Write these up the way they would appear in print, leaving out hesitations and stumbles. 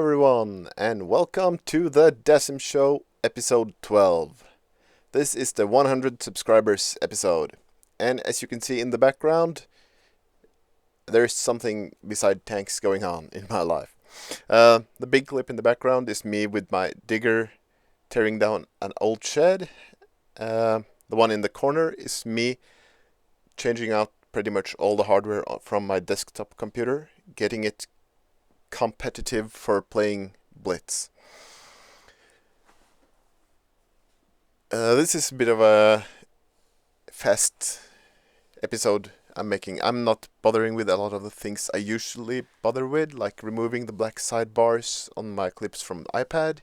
everyone, and welcome to the Dassem Show, episode 12. This is the 100 subscribers episode, and as you can see in the background, there's something beside tanks going on in my life. The big clip in the background is me with my digger tearing down an old shed. The one in the corner is me changing out pretty much all the hardware from my desktop computer, getting it competitive for playing Blitz. This is a bit of a fast episode I'm making. I'm not bothering with a lot of the things I usually bother with, like removing the black sidebars on my clips from the iPad.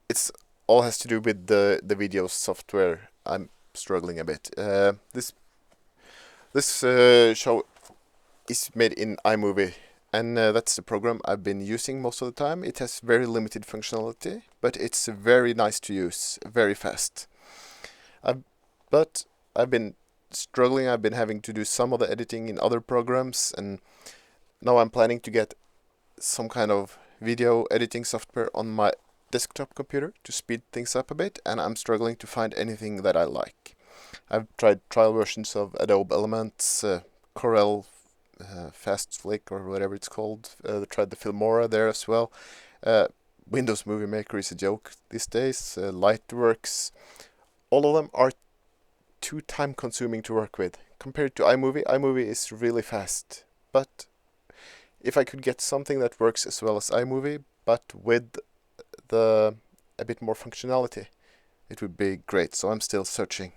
It's all has to do with the video software. I'm struggling a bit. This show is made in iMovie, and that's the program I've been using most of the time. It has very limited functionality, but it's very nice to use, very fast. But I've been struggling. I've been having to do some of the editing in other programs, and now I'm planning to get some kind of video editing software on my desktop computer to speed things up a bit, and I'm struggling to find anything that I like. I've tried trial versions of Adobe Elements, Corel, Fast Flick or whatever it's called. Tried the Filmora there as well. Windows Movie Maker is a joke these days. Lightworks. All of them are too time consuming to work with. Compared to iMovie is really fast. But if I could get something that works as well as iMovie, but with a bit more functionality, it would be great. So I'm still searching.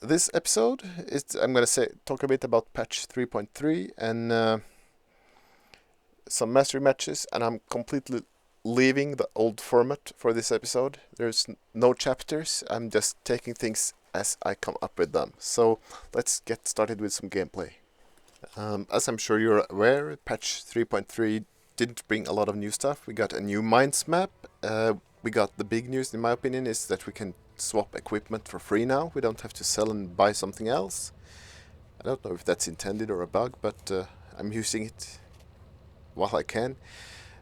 This episode is I'm going to talk a bit about patch 3.3 and some mastery matches, and I'm completely leaving the old format for this episode. There's no chapters. I'm just taking things as I come up with them. So let's get started with some gameplay. As I'm sure you're aware, patch 3.3 didn't bring a lot of new stuff. We got a new mines map. We got the big news, in my opinion, is that we can swap equipment for free now. We don't have to sell and buy something else. I don't know if that's intended or a bug, but I'm using it while I can.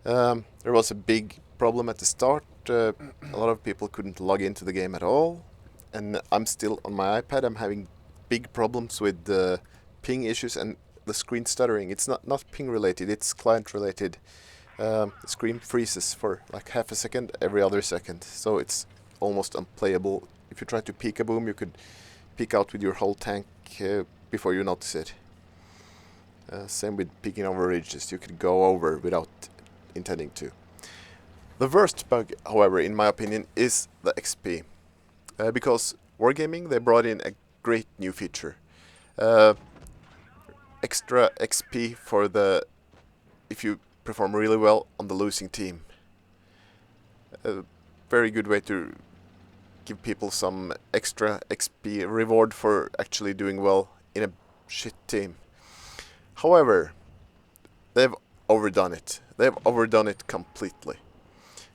There was a big problem at the start. A lot of people couldn't log into the game at all, and I'm still on my iPad. I'm having big problems with the ping issues and the screen stuttering. It's not ping related, it's client related. The screen freezes for like half a second every other second, so it's almost unplayable. If you try to peek a boom, you could peek out with your whole tank before you notice it. Same with peeking over ridges. You could go over without intending to. The worst bug, however, in my opinion, is the XP. Because Wargaming, they brought in a great new feature. Extra XP for if you perform really well on the losing team. A very good way to give people some extra XP reward for actually doing well in a shit team. However, they've overdone it. They've overdone it completely.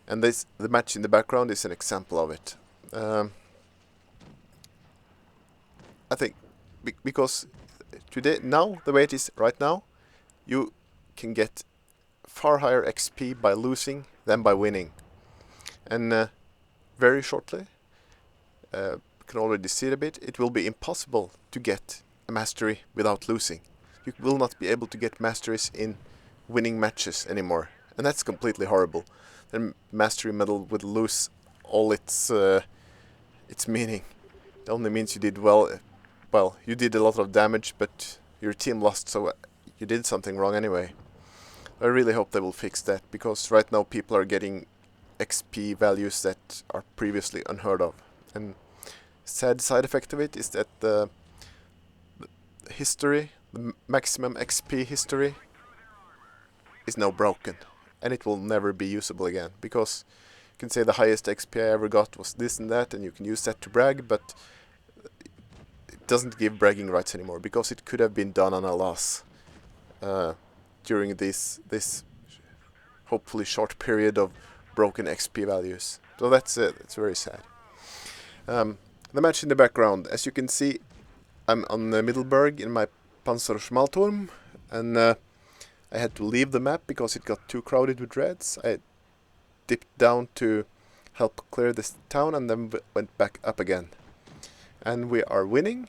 And the match in the background is an example of it. I think because today, now, the way it is right now, you can get far higher XP by losing than by winning. And very shortly, you can already see it a bit, it will be impossible to get a mastery without losing. You will not be able to get masteries in winning matches anymore, and that's completely horrible. The mastery medal would lose all its meaning. It only means you did well. Well, you did a lot of damage, but your team lost, so you did something wrong anyway. I really hope they will fix that, because right now people are getting XP values that are previously unheard of. And sad side effect of it is that the history, the maximum XP history, is now broken, and it will never be usable again, because you can say the highest XP I ever got was this and that, and you can use that to brag, but it doesn't give bragging rights anymore, because it could have been done on a loss during this hopefully short period of broken XP values. So that's it. It's very sad. The match in the background, as you can see, I'm on Middelburg in my Panzerschmalturm, and I had to leave the map because it got too crowded with reds. I dipped down to help clear this town and then went back up again. And we are winning.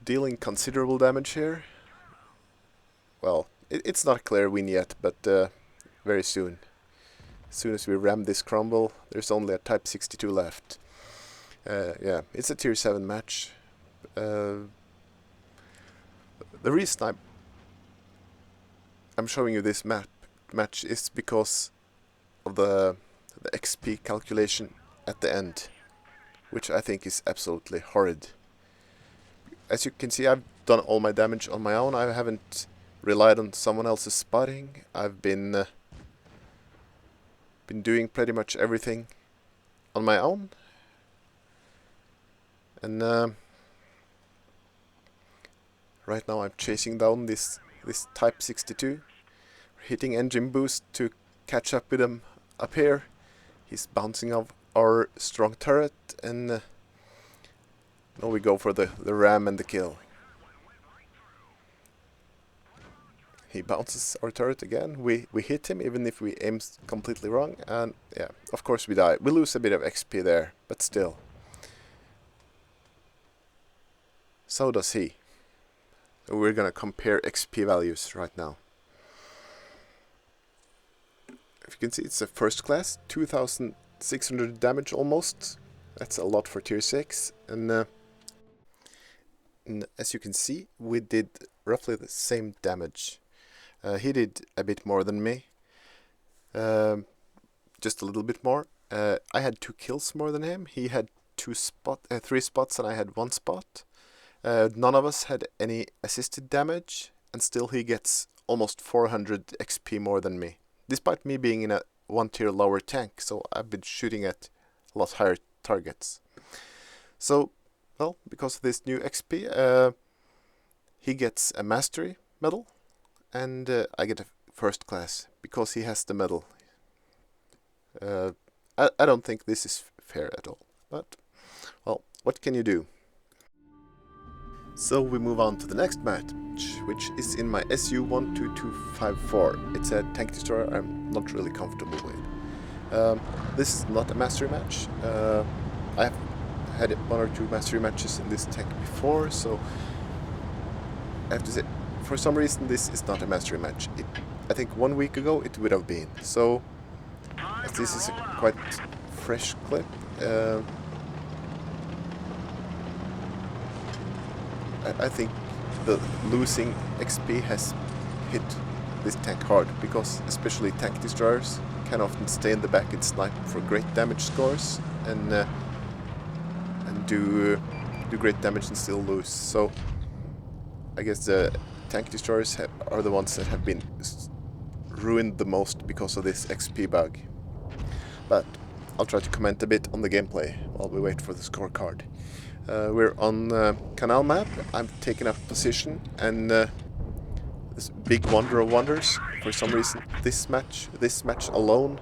Dealing considerable damage here. Well, it's not a clear win yet, but very soon. As soon as we ram this crumble, there's only a Type 62 left. Yeah, it's a Tier 7 match. The reason I'm showing you this match is because of the XP calculation at the end, which I think is absolutely horrid. As you can see, I've done all my damage on my own. I haven't relied on someone else's spotting. I've been doing pretty much everything on my own, and right now I'm chasing down this Type 62, hitting engine boost to catch up with him up here. He's bouncing off our strong turret, and now we go for the ram and the kill. He bounces our turret again. We hit him even if we aim completely wrong, and yeah, of course we die. We lose a bit of XP there, but still. So does he. We're gonna compare XP values right now. If you can see, it's a first class, 2600 damage almost. That's a lot for tier 6, and as you can see, we did roughly the same damage. He did a bit more than me, just a little bit more. I had 2 kills more than him. He had 3 spots and I had 1 spot. None of us had any assisted damage, and still he gets almost 400 XP more than me, despite me being in a 1 tier lower tank, so I've been shooting at a lot higher targets. So, well, because of this new XP, he gets a mastery medal, and I get a first class because he has the medal. I don't think this is fair at all, but, well, what can you do? So we move on to the next match, which is in my SU-12254. It's a tank destroyer I'm not really comfortable with. This is not a mastery match. I have had 1 or 2 mastery matches in this tank before, so I have to say, for some reason this is not a mastery match. I think 1 week ago it would have been. So, as this is a quite fresh clip, I think the losing XP has hit this tank hard, because especially tank destroyers can often stay in the back and snipe for great damage scores, and do great damage and still lose. So I guess the tank destroyers are the ones that have been ruined the most because of this XP bug. But I'll try to comment a bit on the gameplay while we wait for the scorecard. We're on Canal map. I'm taking up position, and this big wonder of wonders, for some reason this match alone,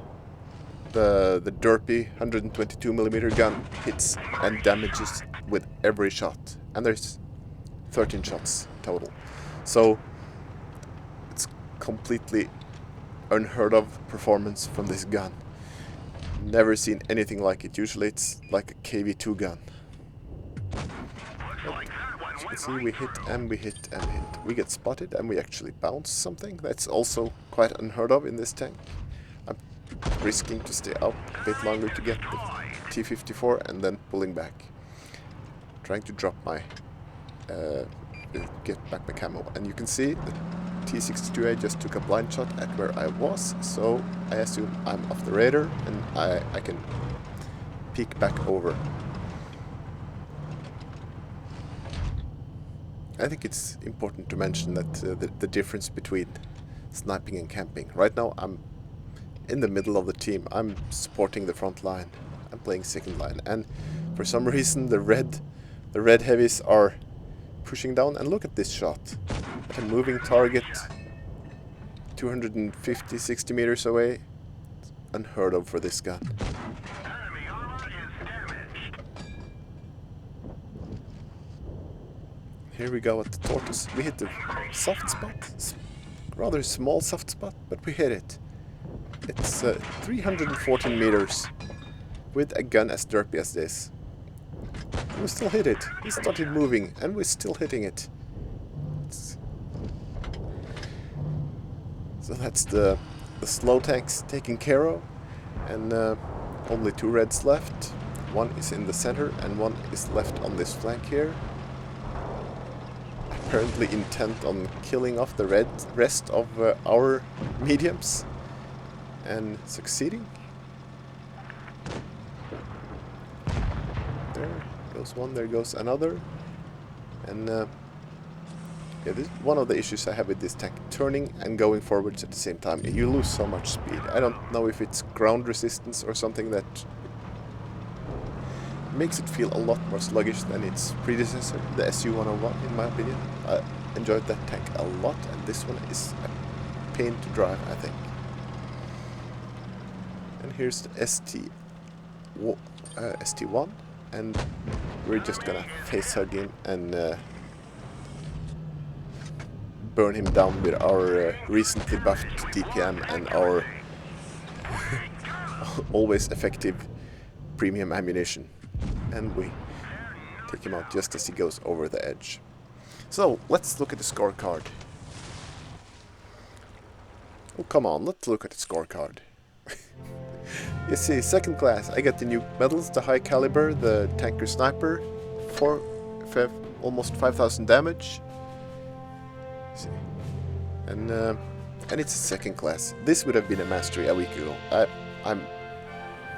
the derpy 122mm gun hits and damages with every shot, and there's 13 shots total. So it's completely unheard of performance from this gun. Never seen anything like it. Usually it's like a KV2 gun. As you can see, we hit and we hit and hit. We get spotted and we actually bounce something. That's also quite unheard of in this tank. I'm risking to stay up a bit longer to get the T-54 and then pulling back. Trying to drop my... get back my camo. And you can see the T-62A just took a blind shot at where I was, so I assume I'm off the radar and I can peek back over. I think it's important to mention that the difference between sniping and camping. Right now I'm in the middle of the team. I'm supporting the front line. I'm playing second line, and for some reason the red heavies are pushing down, and look at this shot. At a moving target 250-60 meters away. It's unheard of for this gun. Here we go at the tortoise. We hit the soft spot. Rather small soft spot, but we hit it. It's 314 meters with a gun as derpy as this. And we still hit it. We started moving and we're still hitting it. So that's the slow tanks taken care of. And only 2 reds left. One is in the center and one is left on this flank here. Apparently intent on killing off the rest of our mediums. And succeeding. There goes one, there goes another. And yeah, this is one of the issues I have with this tank. Turning and going forwards at the same time. You lose so much speed. I don't know if it's ground resistance or something that makes it feel a lot more sluggish than its predecessor, the SU-101, in my opinion. I enjoyed that tank a lot, and this one is a pain to drive, I think. And here's the ST1, and we're just gonna face hug him and burn him down with our recently buffed DPM and our always effective premium ammunition. And we take him out just as he goes over the edge. So, let's look at the scorecard. Oh, come on, let's look at the scorecard. You see, 2nd class, I get the new medals, the high caliber, the tanker sniper, almost 5,000 damage. See. And it's a 2nd class. This would have been a mastery a week ago. I'm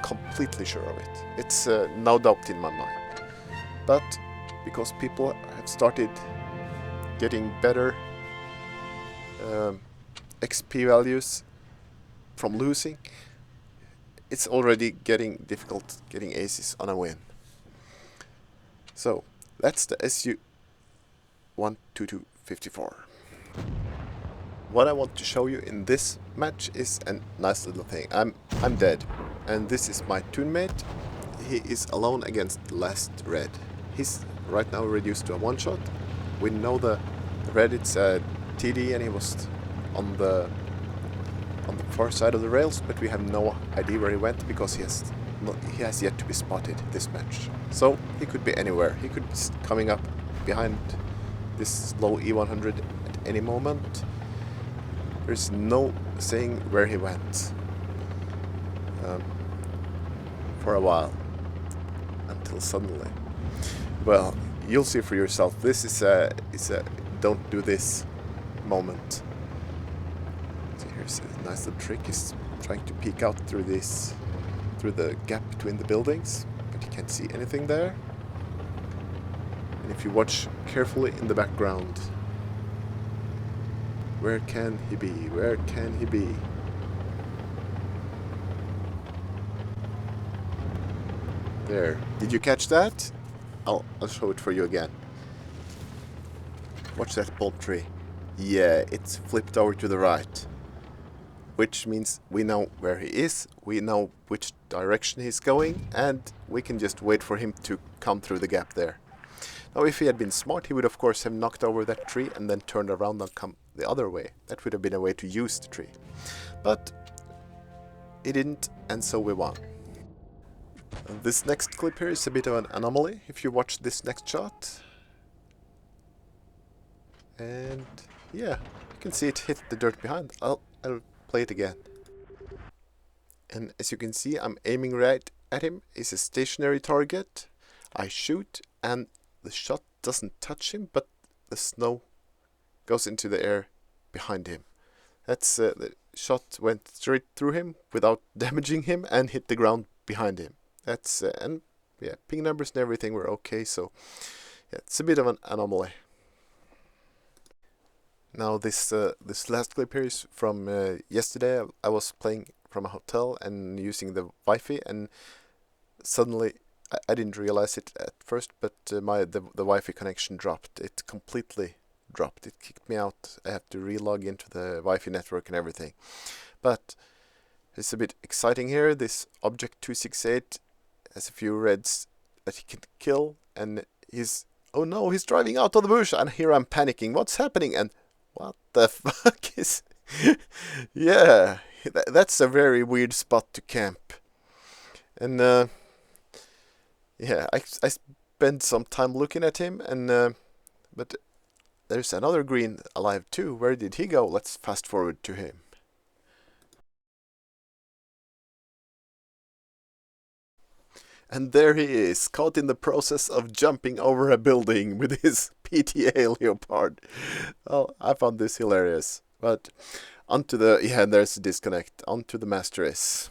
completely sure of it. It's no doubt in my mind. But because people have started getting better XP values from losing, it's already getting difficult getting aces on a win. So that's the SU-12254. What I want to show you in this match is a nice little thing. I'm dead, and this is my teammate. He is alone against the last red. He's right now reduced to a one-shot. We know the red, it's a TD, and he was on the far side of the rails, but we have no idea where he went because he has yet to be spotted this match. So he could be anywhere. He could be coming up behind this low E100 at any moment. There's no saying where he went for a while, until suddenly. Well, you'll see for yourself. This is a don't do this moment. So here's a nice little trick. He's trying to peek out through the gap between the buildings, but you can't see anything there. And if you watch carefully in the background, where can he be? Where can he be? There. Did you catch that? I'll show it for you again. Watch that bolt tree. Yeah, it's flipped over to the right. Which means we know where he is, we know which direction he's going, and we can just wait for him to come through the gap there. Now, if he had been smart, he would of course have knocked over that tree and then turned around and come the other way. That would have been a way to use the tree. But he didn't, and so we won. This next clip here is a bit of an anomaly. If you watch this next shot, and yeah, you can see it hit the dirt behind. I'll play it again. And as you can see, I'm aiming right at him. It's a stationary target. I shoot, and the shot doesn't touch him, but the snow goes into the air behind him. That's the shot went straight through him without damaging him and hit the ground behind him. That's and yeah, ping numbers and everything were okay. So yeah, it's a bit of an anomaly. Now this last clip here is from yesterday. I was playing from a hotel and using the Wi-Fi, and suddenly I didn't realize it at first, but the Wi-Fi connection dropped. It completely dropped. It kicked me out. I have to relog into the Wi-Fi network and everything. But it's a bit exciting here. This Object 268 has a few reds that he can kill, and he's Oh no, he's driving out of the bush, and here I'm panicking. What's happening? And what the fuck is... Yeah, that's a very weird spot to camp. And yeah, I spent some time looking at him, and but there's another green alive too. Where did he go? Let's fast forward to him. And there he is, caught in the process of jumping over a building with his PTA Leopard. Oh, I found this hilarious. But onto the... Yeah, there's a disconnect. Onto the Master S.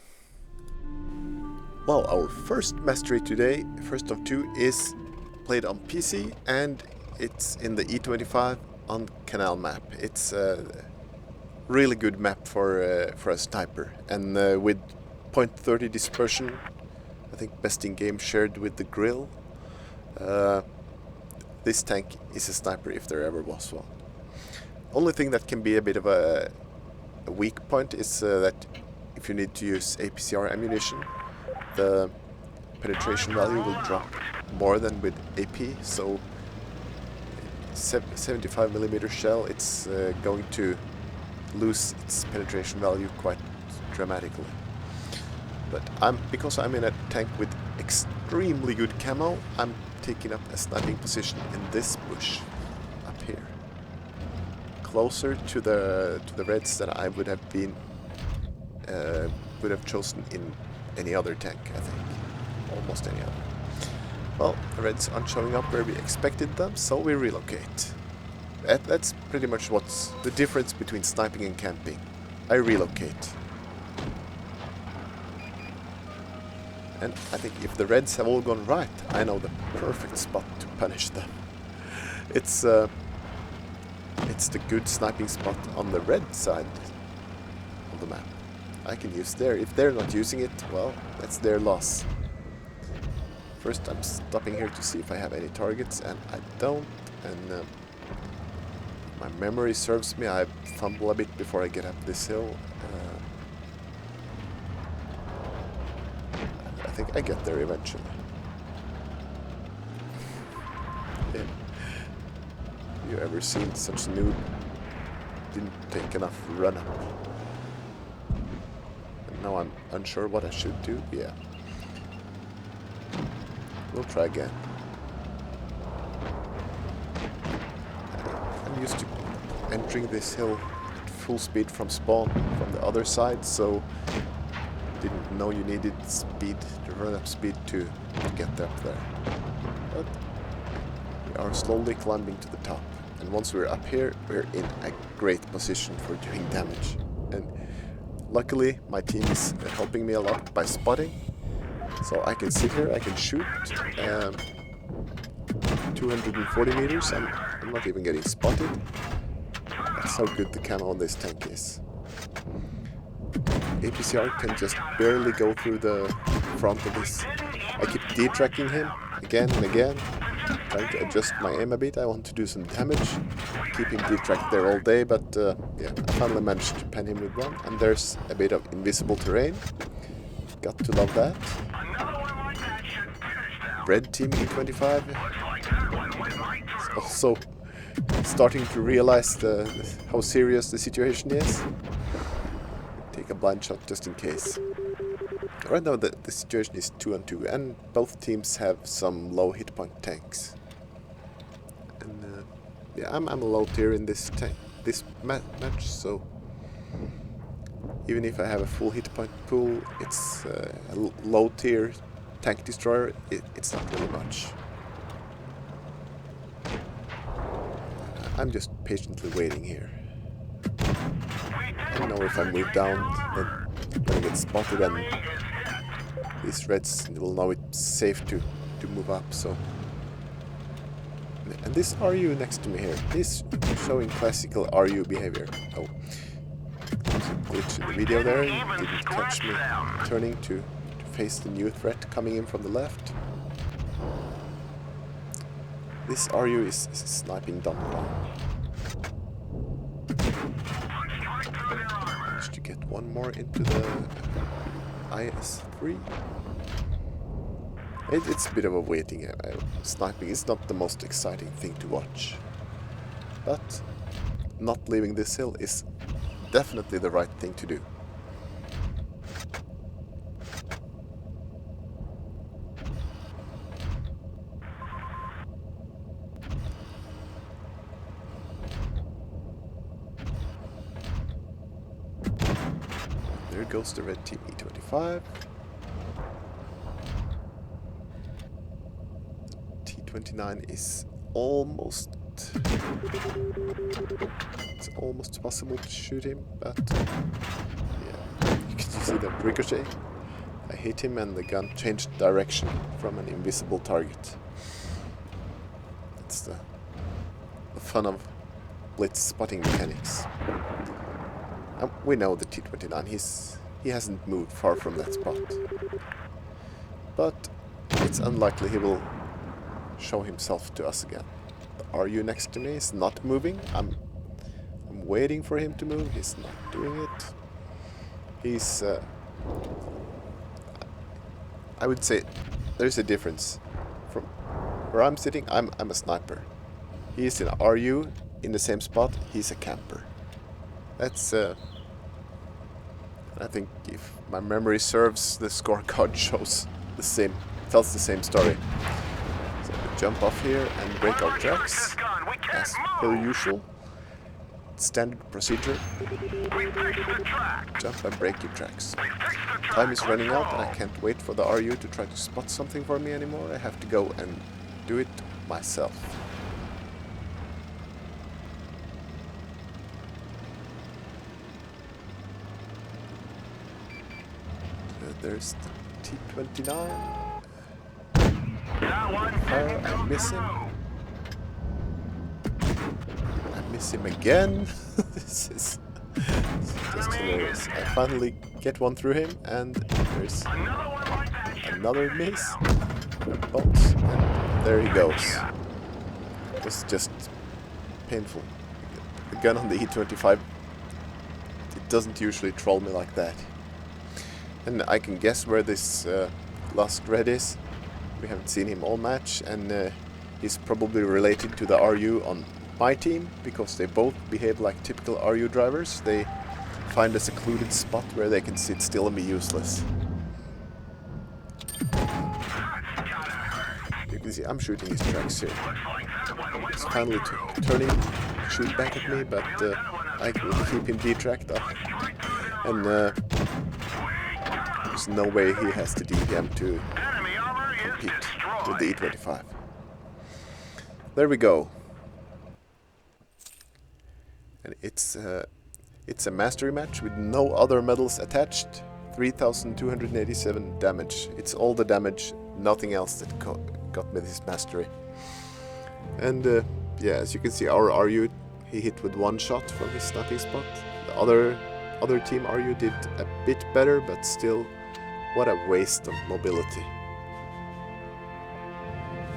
Well, our first mastery today, first of two, is played on PC, and it's in the E25 on Canal map. It's a really good map for a sniper, and with .30 dispersion, I think best in game shared with the grill. This tank is a sniper if there ever was one. Only thing that can be a bit of a weak point is that if you need to use APCR ammunition, the penetration value will drop more than with AP, so 75mm shell, it's going to lose its penetration value quite dramatically. But because I'm in a tank with extremely good camo, I'm taking up a sniping position in this bush up here, closer to the reds that I would have been chosen in any other tank, I think, almost any other. Well, the reds aren't showing up where we expected them, so we relocate. That's pretty much what's the difference between sniping and camping. I relocate. And I think if the reds have all gone right, I know the perfect spot to punish them. It's the good sniping spot on the red side of the map. I can use there. If they're not using it, well, that's their loss. First, I'm stopping here to see if I have any targets, and I don't. And my memory serves me. I fumble a bit before I get up this hill. I think I get there eventually. Yeah. You ever seen such a noob? Didn't take enough run up. And now I'm unsure what I should do. Yeah. We'll try again. I'm used to entering this hill at full speed from spawn from the other side, so didn't know you needed speed, the run-up speed to get up there. But we are slowly climbing to the top, and once we're up here, we're in a great position for doing damage. And luckily, my team is helping me a lot by spotting, so I can sit here, I can shoot 240 meters, and I'm not even getting spotted. That's how good the camo on this tank is. APCR can just barely go through the front of this. I keep D-tracking him again and again, trying to adjust my aim a bit. I want to do some damage, keep him D-tracked there all day, but yeah, I finally managed to pen him with one. And there's a bit of invisible terrain. Got to love that. Red team E25 is also starting to realize how serious the situation is. Take a blind shot just in case. Right now the situation is 2-on-2, and both teams have some low hit point tanks. And yeah, I'm a low tier in this match, so even if I have a full hit point pool, it's a low tier tank destroyer. It's not really much. I'm just patiently waiting here. I don't know if I move down, then I'm gonna get spotted, and these reds will know it's safe to move up. So, and this RU next to me here, he's showing classical RU behavior. Oh, there's a glitch in the video there. You didn't catch me turning to face the new threat coming in from the left. This RU is sniping dumb wrong. Managed to get one more into the IS-3. It's a bit of a waiting. Sniping is not the most exciting thing to watch. But not leaving this hill is definitely the right thing to do. There goes the red team E25. T29 is almost... It's almost possible to shoot him, but... yeah, you can see the ricochet. I hit him and the gun changed direction from an invisible target. It's the fun of blitz spotting mechanics. We know the T29, he hasn't moved far from that spot. But it's unlikely he will show himself to us again. The RU next to me is not moving. I'm waiting for him to move. He's not doing it. He's... I would say there's a difference. From where I'm sitting, I'm a sniper. He's in a RU in the same spot. He's a camper. That's... I think if my memory serves, the scorecard shows the same, tells the same story. So we jump off here and break our tracks, as per usual. Standard procedure. Jump and break your tracks. Time is running out and I can't wait for the RU to try to spot something for me anymore. I have to go and do it myself. There's the T29. I miss him. I miss him again. This is just hilarious. I finally get one through him, and there's another miss. Box, and there he goes. It was just painful. The gun on the E25, it doesn't usually troll me like that. And I can guess where this last red is. We haven't seen him all match, and he's probably related to the RU on my team, because they both behave like typical RU drivers. They find a secluded spot where they can sit still and be useless. You can see I'm shooting his tracks here. He's finally turning, shoot back at me, but I will keep him detracked up. And there's no way he has the DPM to compete with the E25. There we go. And it's a mastery match with no other medals attached. 3,287 damage. It's all the damage, nothing else that got me this mastery. And yeah, as you can see, our RU, he hit with one shot from his sniping spot. The other team RU did a bit better, but still, what a waste of mobility.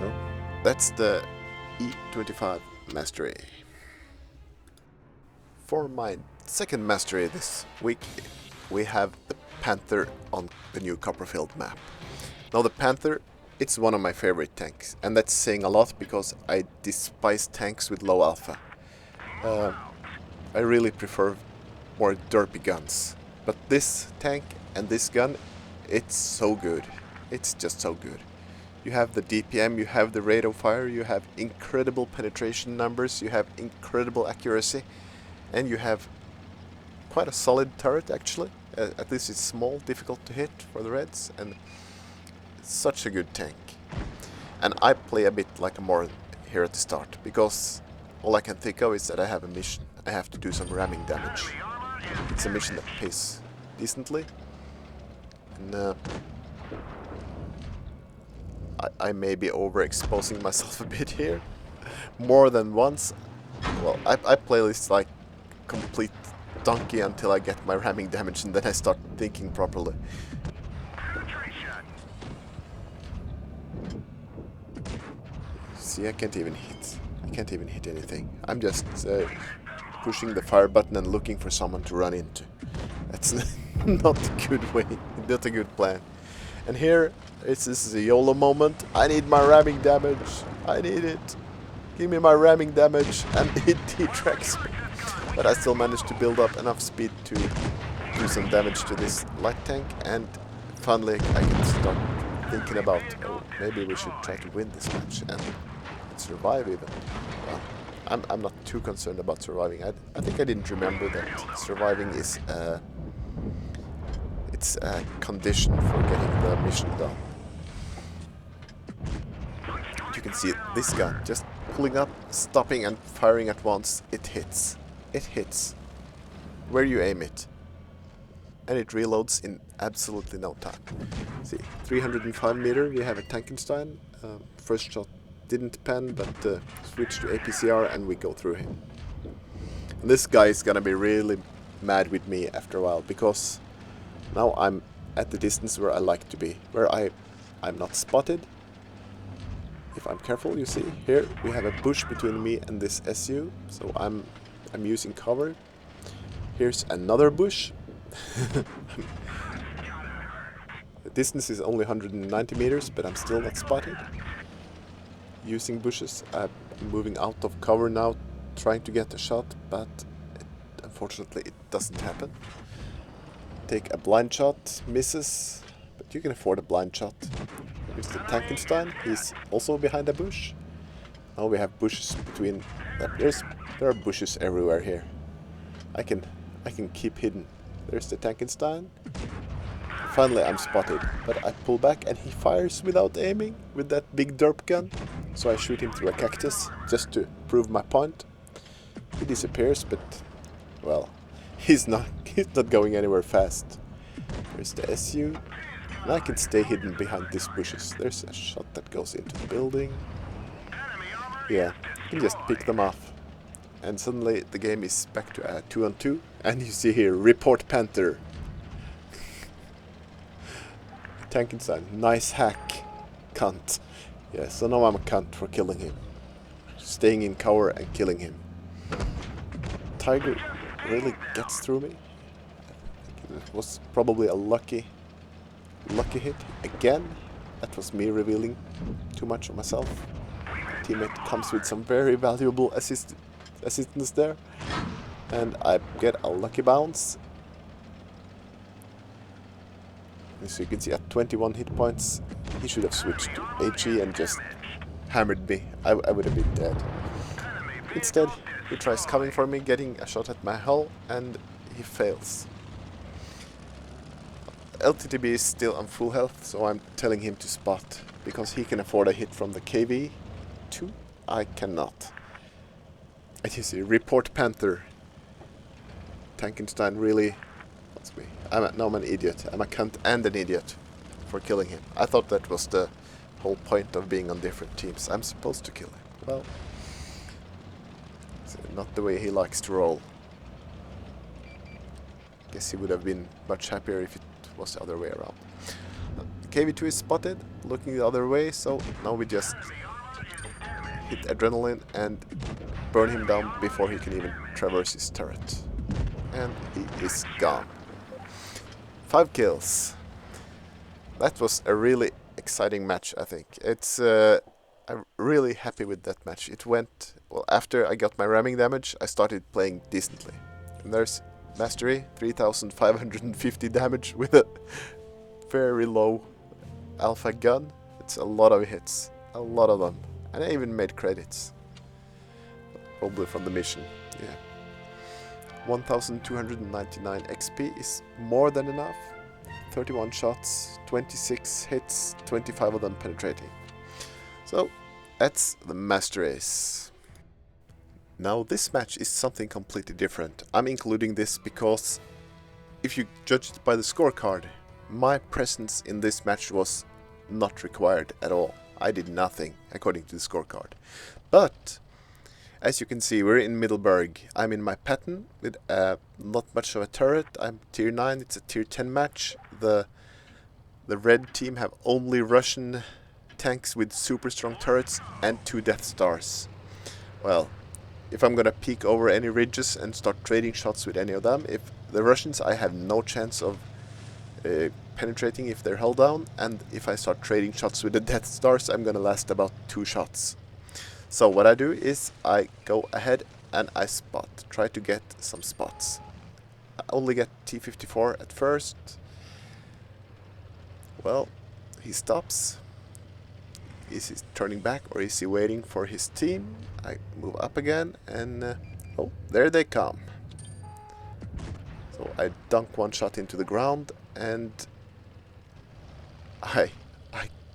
No, that's the E25 mastery. For my second mastery this week, we have the Panther on the new Copperfield map. Now the Panther, it's one of my favorite tanks, and that's saying a lot because I despise tanks with low alpha. I really prefer more derpy guns, but this tank and this gun, it's so good. It's just so good. You have the DPM, you have the rate of fire, you have incredible penetration numbers, you have incredible accuracy, and you have quite a solid turret actually. At least it's small, difficult to hit for the Reds, and it's such a good tank. And I play a bit like a Moran here at the start, because all I can think of is that I have a mission. I have to do some ramming damage. It's a mission that pays decently, and I may be overexposing myself a bit here, more than once. Well, I play this like complete donkey until I get my ramming damage, and then I start thinking properly. See, I can't even hit anything. I'm just pushing the fire button and looking for someone to run into. That's not a good way, not a good plan. And here, this is a YOLO moment. I need my ramming damage. I need it. Give me my ramming damage. And he tracks me. But I still managed to build up enough speed to do some damage to this light tank. And finally, I can start thinking about, oh, maybe we should try to win this match and survive even. Well, I'm not too concerned about surviving. I think I didn't remember that surviving is it's a condition for getting the mission done. You can see this gun just pulling up, stopping and firing at once. It hits. It hits where you aim it. And it reloads in absolutely no time. See, 305 meter, we have a Tankenstein. First shot didn't pen, but switch to APCR and we go through him. And this guy is gonna be really mad with me after a while, because now I'm at the distance where I like to be, where I'm not spotted. If I'm careful, you see, here we have a bush between me and this SU, so I'm using cover. Here's another bush. The distance is only 190 meters, but I'm still not spotted. Using bushes, I'm moving out of cover now, trying to get a shot, but unfortunately it doesn't happen. Take a blind shot, misses, but you can afford a blind shot. Here's the Tankenstein, he's also behind a bush. Now we have bushes between. There are bushes everywhere here. I can keep hidden. There's the Tankenstein. Finally I'm spotted, but I pull back and he fires without aiming with that big derp gun. So I shoot him through a cactus just to prove my point. He disappears, but well, he's not going anywhere fast. There's the SU. And I can stay hidden behind these bushes. There's a shot that goes into the building. Yeah, you can just pick them off. And suddenly the game is back to a 2-on-2. And you see here, Report Panther. Tankenstein, nice hack, cunt. Yeah, so now I'm a cunt for killing him. Staying in cover and killing him. Tiger really gets through me. It was probably a lucky hit. Again, that was me revealing too much of myself. Teammate comes with some very valuable assistance there. And I get a lucky bounce. So you can see at 21 hit points, he should have switched to HE and just hammered me. I would have been dead. Instead, he tries coming for me, getting a shot at my hull, and he fails. LTTB is still on full health, so I'm telling him to spot, because he can afford a hit from the KV-2. I cannot. And you see, Report Panther. Tankenstein really... me. Now I'm an idiot. I'm a cunt and an idiot for killing him. I thought that was the whole point of being on different teams. I'm supposed to kill him. Well, it's not the way he likes to roll. Guess he would have been much happier if it was the other way around. KV2 is spotted, looking the other way, so now we just hit adrenaline and burn him down before he can even traverse his turret. And he is gone. 5 kills. That was a really exciting match, I think. I'm really happy with that match. It went, well, after I got my ramming damage, I started playing decently. And there's Mastery, 3,550 damage with a very low alpha gun. It's a lot of hits, a lot of them. And I even made credits. Probably from the mission, yeah. 1,299 XP is more than enough. 31 shots, 26 hits, 25 of them penetrating. So, that's the Master Ace. Now this match is something completely different. I'm including this because if you judge it by the scorecard, my presence in this match was not required at all. I did nothing according to the scorecard. But as you can see, we're in Middleburg. I'm in my Patton with not much of a turret. I'm tier 9, it's a tier 10 match. The red team have only Russian tanks with super strong turrets and 2 Death Stars. Well, if I'm gonna peek over any ridges and start trading shots with any of them, if the Russians, I have no chance of penetrating if they're held down, and if I start trading shots with the Death Stars, I'm gonna last about 2 shots. So what I do is I go ahead and I spot, try to get some spots. I only get T-54 at first. Well, he stops. Is he turning back or is he waiting for his team? I move up again and oh, there they come. So I dunk one shot into the ground and I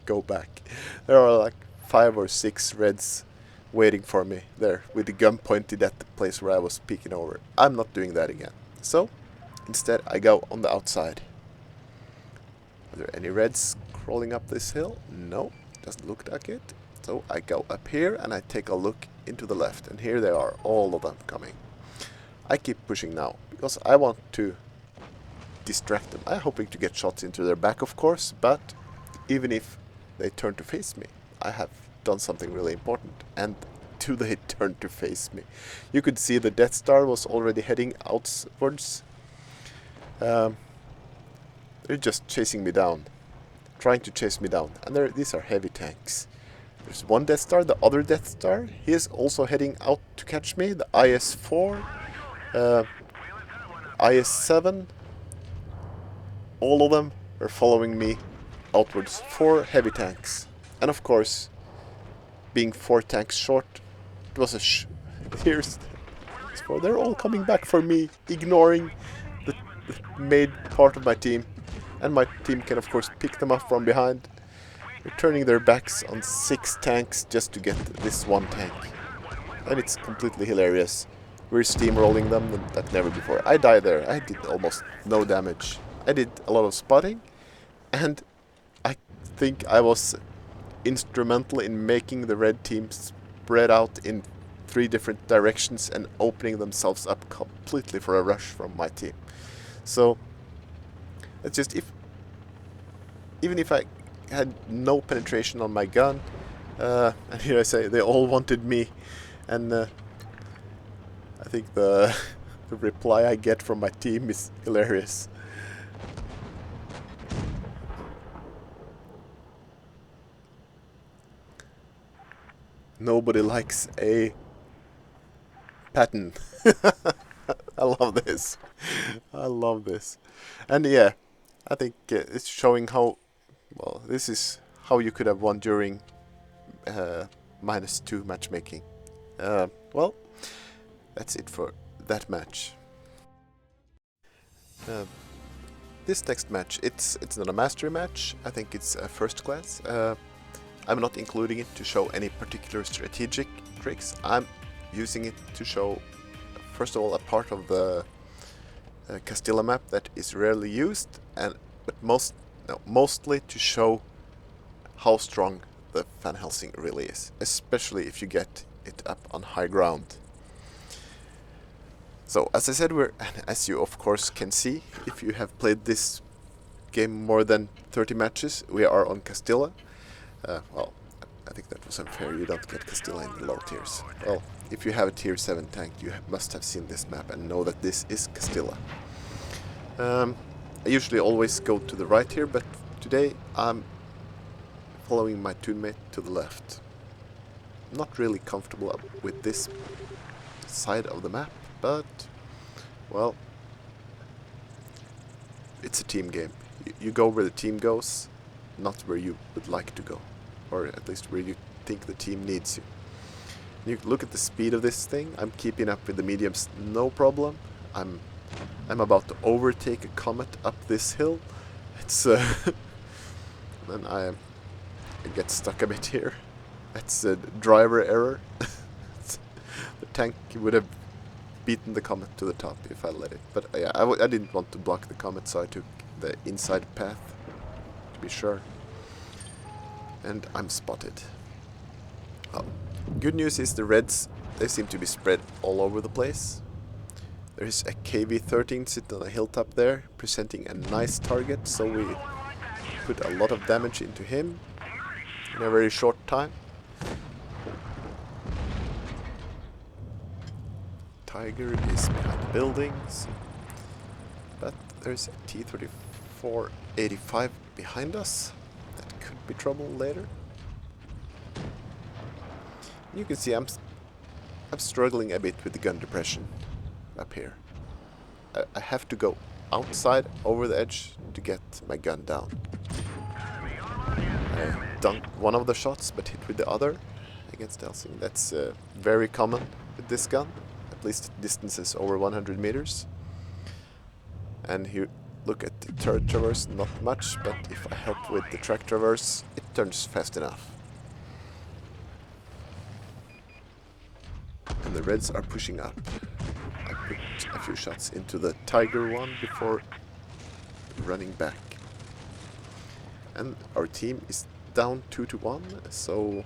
go back. There are like 5 or 6 reds waiting for me there with the gun pointed at the place where I was peeking over. I'm not doing that again. So instead I go on the outside. Are there any reds crawling up this hill? No, doesn't look like it. So I go up here and I take a look into the left, and here they are, all of them coming. I keep pushing now because I want to distract them. I'm hoping to get shots into their back, of course, but even if they turn to face me, I have done something really important. And do they turn to face me? You could see the Death Star was already heading outwards. They're just chasing me down, trying to chase me down. And these are heavy tanks. There's one Death Star, the other Death Star. He is also heading out to catch me. The IS-4, IS-7. All of them are following me outwards. 4 heavy tanks. And of course, being 4 tanks short, it was a here's 4. They're all coming back for me, ignoring the main part of my team. And my team can of course pick them up from behind. They're turning their backs on 6 tanks just to get this 1 tank. And it's completely hilarious. We're steamrolling them like never before. I died there. I did almost no damage. I did a lot of spotting, and I think I was instrumental in making the red team spread out in 3 different directions and opening themselves up completely for a rush from my team. So it's just, even if I had no penetration on my gun, and here I say they all wanted me, and I think the reply I get from my team is hilarious. Nobody likes a pattern. I love this. I love this. And yeah, I think it's showing how, well, this is how you could have won during -2 matchmaking. Well, that's it for that match. This next match, it's not a mastery match. I think it's a first class. I'm not including it to show any particular strategic tricks. I'm using it to show, first of all, a part of the Castilla map that is rarely used, but mostly to show how strong the Van Helsing really is, especially if you get it up on high ground. So, as I said, as you of course can see, if you have played this game more than 30 matches, we are on Castilla. Well, I think that was unfair. You don't get Castilla in the low tiers. Well, if you have a tier 7 tank, you must have seen this map and know that this is Castilla. I usually always go to the right here, but today I'm following my teammate to the left. I'm not really comfortable with this side of the map, but, well, it's a team game. You go where the team goes, not where you would like to go, or at least where you think the team needs you. You look at the speed of this thing. I'm keeping up with the mediums, no problem. I'm about to overtake a Comet up this hill. It's and I get stuck a bit here. That's a driver error. The tank would have beaten the Comet to the top if I let it, but yeah, I didn't want to block the Comet, so I took the inside path to be sure. And I'm spotted. Oh. Good news is the reds, they seem to be spread all over the place. There's a KV-13 sitting on a hilltop there, presenting a nice target, so we put a lot of damage into him in a very short time. Tiger is behind the buildings, but there's a T-34 485 behind us. That could be trouble later. You can see I'm struggling a bit with the gun depression up here. I have to go outside over the edge to get my gun down. I dunked one of the shots but hit with the other against Dassem. That's very common with this gun, at least distances over 100 meters. And here, look at the turret traverse, not much, but if I help with the track traverse, it turns fast enough. And the Reds are pushing up. I put a few shots into the Tiger one before running back. And our team is down 2-1, so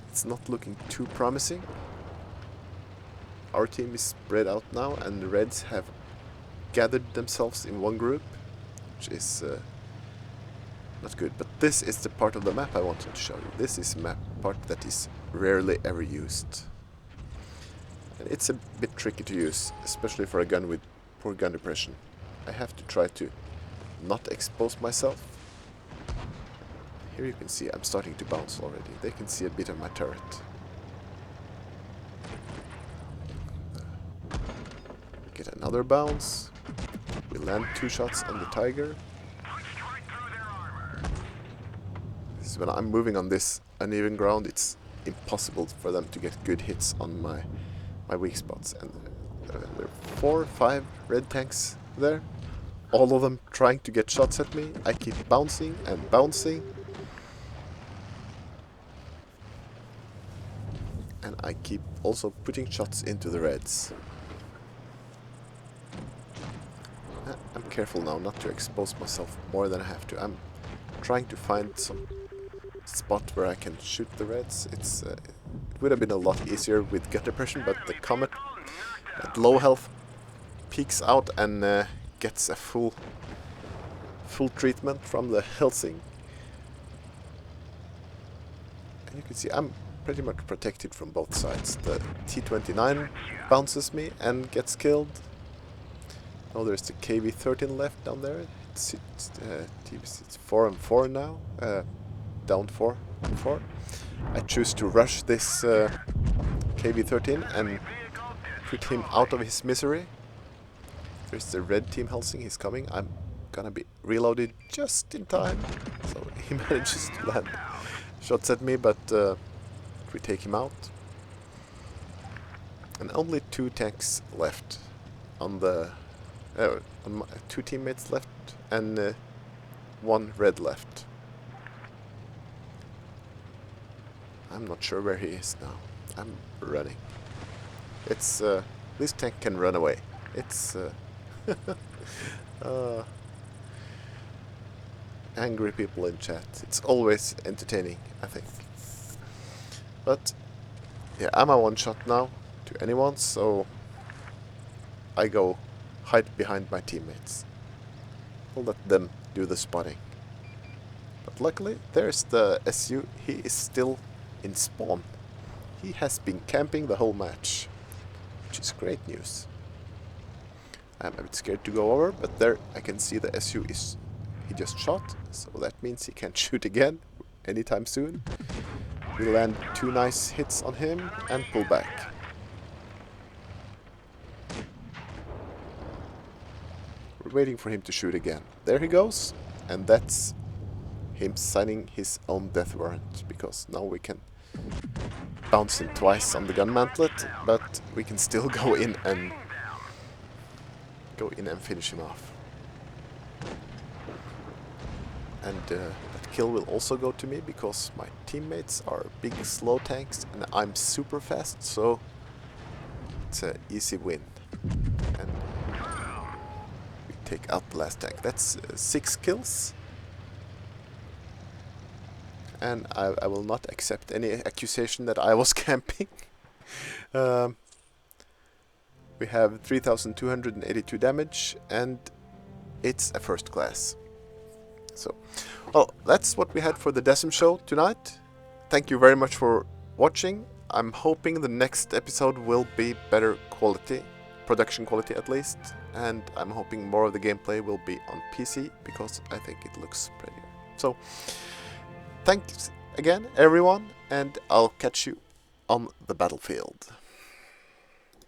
it's not looking too promising. Our team is spread out now, and the Reds have gathered themselves in one group, which is not good. But this is the part of the map I wanted to show you. This is a map part that is rarely ever used. And it's a bit tricky to use, especially for a gun with poor gun depression. I have to try to not expose myself. Here you can see I'm starting to bounce already. They can see a bit of my turret. Get another bounce. We land 2 shots on the Tiger. This is when I'm moving on this uneven ground, it's impossible for them to get good hits on my weak spots. And there are 4 or 5 red tanks there. All of them trying to get shots at me. I keep bouncing and bouncing. And I keep also putting shots into the Reds. I'm careful now not to expose myself more than I have to. I'm trying to find some spot where I can shoot the Reds. It would have been a lot easier with gun depression, but the Comet at low health peeks out and gets a full treatment from the Helsing. And you can see I'm pretty much protected from both sides. The T-29 bounces me and gets killed. Oh, there's the KV-13 left down there. It's 4 and 4 now. Down 4 and 4. I choose to rush this KV-13 and put him out of his misery. There's the red team Helsing. He's coming. I'm gonna be reloaded just in time. So he manages to land shots at me, but we take him out. And only 2 tanks left on the... 2 teammates left and 1 red left. I'm not sure where he is now. I'm running. It's this tank can run away. It's angry people in chat. It's always entertaining, I think. But yeah, I'm a one shot now to anyone, so I go hide behind my teammates. I'll let them do the spotting. But luckily, there's the SU. He is still in spawn. He has been camping the whole match, which is great news. I'm a bit scared to go over, but there I can see the SU is... He just shot, so that means he can't shoot again anytime soon. We land 2 nice hits on him and pull back. We're waiting for him to shoot again. There he goes, and that's him signing his own death warrant, because now we can bounce him twice on the gun mantlet, but we can still go in and finish him off. And that kill will also go to me because my teammates are big slow tanks and I'm super fast, so it's an easy win. And we take out the last tank. That's 6 kills. And I will not accept any accusation that I was camping. We have 3,282 damage and it's a first class. So, well, that's what we had for the Dassem show tonight. Thank you very much for watching. I'm hoping the next episode will be better quality. production quality at least, and I'm hoping more of the gameplay will be on PC because I think it looks prettier. So thanks again everyone, and I'll catch you on the battlefield.